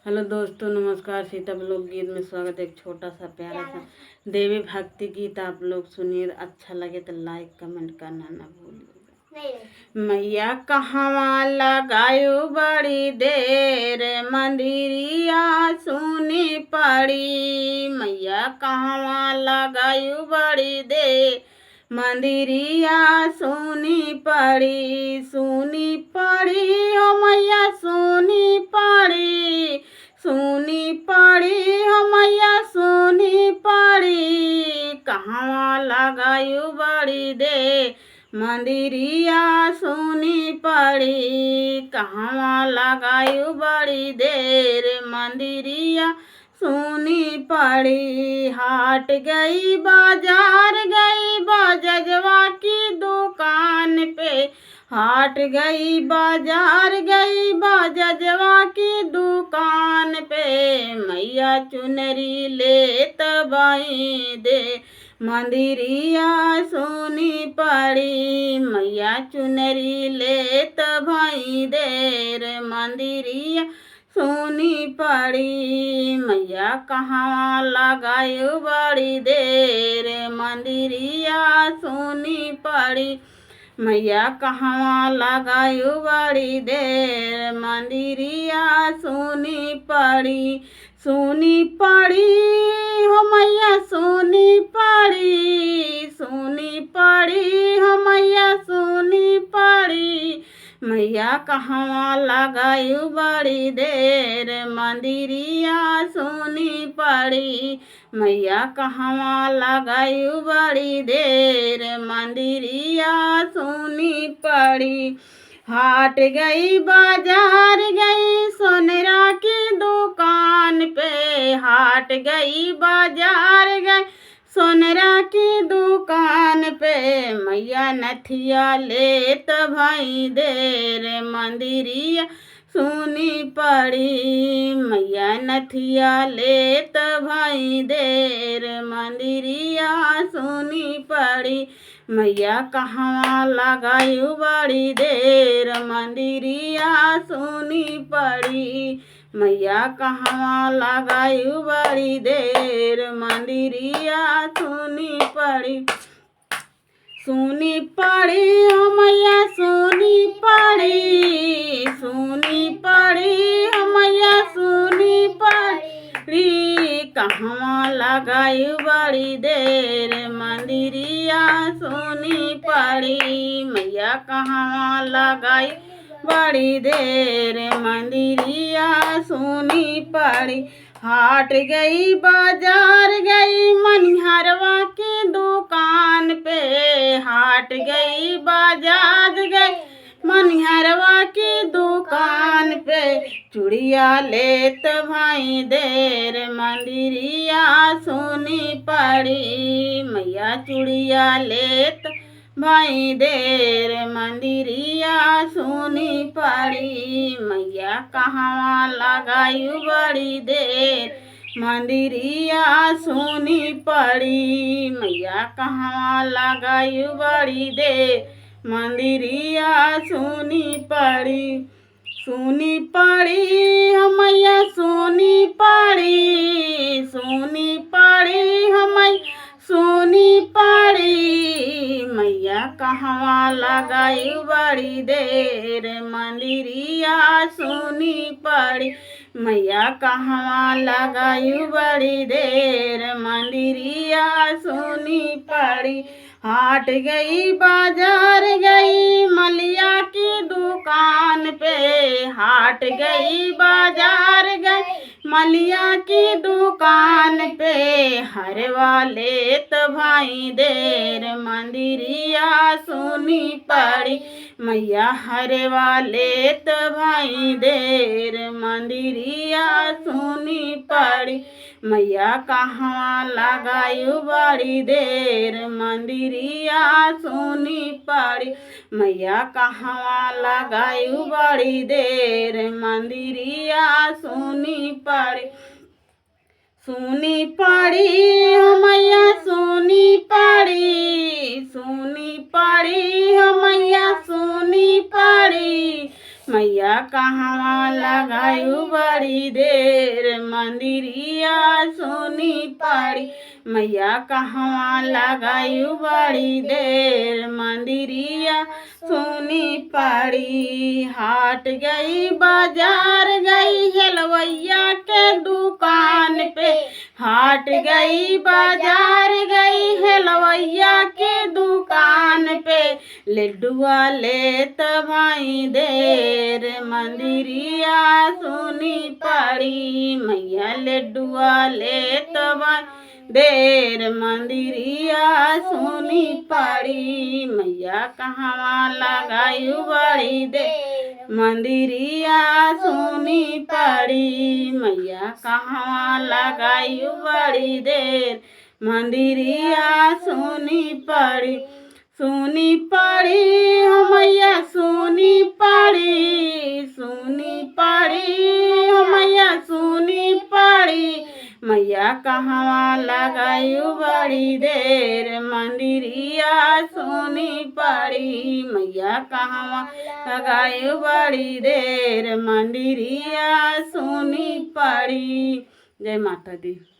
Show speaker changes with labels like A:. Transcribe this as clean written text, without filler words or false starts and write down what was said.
A: Hello दोस्तों, नमस्कार। Sita blog गीत में स्वागत है। एक छोटा सा प्यारा सा देवी भक्ति गीत आप लोग सुनिए। अच्छा लगे तो लाइक कमेंट करना ना भूलिएगा। मैया कहवा लगायो बड़ी देर, मंदिरिया सुनी पड़ी। मैया कहवा लगायो बड़ी देर, मंदिरिया सुनी पड़ी। सुनी पड़ी हो मैया सुनी पड़ी, सुनी पड़ी हो मैया सुनी पड़ी। कहवा लगायु बड़ी दे, मंदिरिया सुनी पड़ी। कहवा लगायु बड़ी देर, मंदिरिया सुनी पड़ी। हाट गई बाजार गई बाजवा की दुकान पे, हाट गई बाजार गई बाजवा की दुकान पे। मैया चुनरी लेत बाई दे, मंदिरिया सुनी पड़ी। मैया चुनरी लेत भाई देर, मंदिरिया सुनी पड़ी। मैया कहाँ लगायो बड़ी देर, मंदिरिया सुनी पड़ी। मैया कहाँ लगायो बड़ी देर, मंदिरिया सुनी पड़ी। सुनी पड़ी हो मैया सुनी पड़ी, सुनी पड़ी हो मैया सुनी पड़ी। मैया कहवा लगायु बड़ी देर, मंदिरिया सुनी पड़ी। मैया कहवा लगायु बड़ी देर, मंदिरिया सुनी पड़ी। हाट गई बाजार गई सोनरा की दुकान पे, हाट गई बाजार गई सोनरा की दुकान पे। मैया नथिया लेत भाई देर, मंदिरिया सुनी पड़ी। मैया नथिया लेत भाई देर, मंदिरिया सुनी पड़ी। मैया कहवा लगायु बड़ी देर, मंदिरिया सुनी पड़ी। मैया कहवा लगायु बड़ी देर, मंदिरिया सुनी पड़ी। सुनी पड़ी हो मैया सुनी पड़ी, सुनी पड़ी हो मैया सुनी पड़ी। कहवा लगायु बड़ी देर, मंदिरिया सुनी पड़ी। मैया कहवा लगाई बड़ी देर, मंदिरिया सुनी पड़ी। हाट गई बाजार गई मनिहरवा की दुकान पे, हाट गई बाजार गई मनिहरवा की दुकान पे। चूड़िया लेत भाई देर, मंदिरिया सुनी पड़ी। मैया चूड़िया लेत भाई देर, मंदिरिया सुनी पड़ी। मैया कहवा लगायु बड़ी देर, मंदिरिया सुनी पड़ी। मैया कहवा लगायु बड़ी देर, मंदिरिया सुनी पड़ी। सुनी पड़ी हो मैया सुनी पड़ी, सुनी पड़ी हो मैया सुनी पड़ी। मैया कहवा लगायु बड़ी देर, मंदिरिया सुनी पड़ी। मैया कहवा लगायु बड़ी देर, मंदिरिया सुनी पड़ी। हाट गई बाजार गई मलिया की दुकान पे, हाट गई बाजार गई मलिया की दुकान पे। हरवा लेत भाई देर, मंदिरिया सुनी पड़ी। मैया हरवा लेत भाई देर, मंदिरिया सुनी पड़ी। मैया कहवा लगायु बड़ी देर, मंदिरिया सुनी पड़ी। मैया कहवा लगायु बड़ी देर, मंदिरिया सुनी पड़ी। सुनी पड़ी हो मैया सुनी पड़ी, सुनी पड़ी हो मैया सुनी पड़ी। मैया कहवा लगायु बड़ी देर मंदिरिया सुनी पड़ी। मैया कहवा लगायु बड़ी देर मंदिरिया सुनी पड़ी। हाट गई बाजार गई हलवैया के दुकान पे। हाट गई बाजार गई हलवैया के दुकान पे। लड्डुआ लेत भाई देर मंदिरिया सुनी पड़ी। मैया लड्डुआ लेत भाई देर मंदिरिया सुनी पड़ी। मैया कहवा लगायु बड़ी देर मंदिरिया सुनी पड़ी। मैया कहवा लगायु बड़ी देर मंदिरिया सुनी पड़ी। सुनी पड़ी हो मैया सुनी पड़ी। सुनी पड़ी हो मैया सुनी पड़ी। मैया कहवा लगायु बड़ी देर मंदिरिया सुनी पड़ी। मैया कहवा लगायु बड़ी देर मंदिरिया सुनी पड़ी। जय माता दी।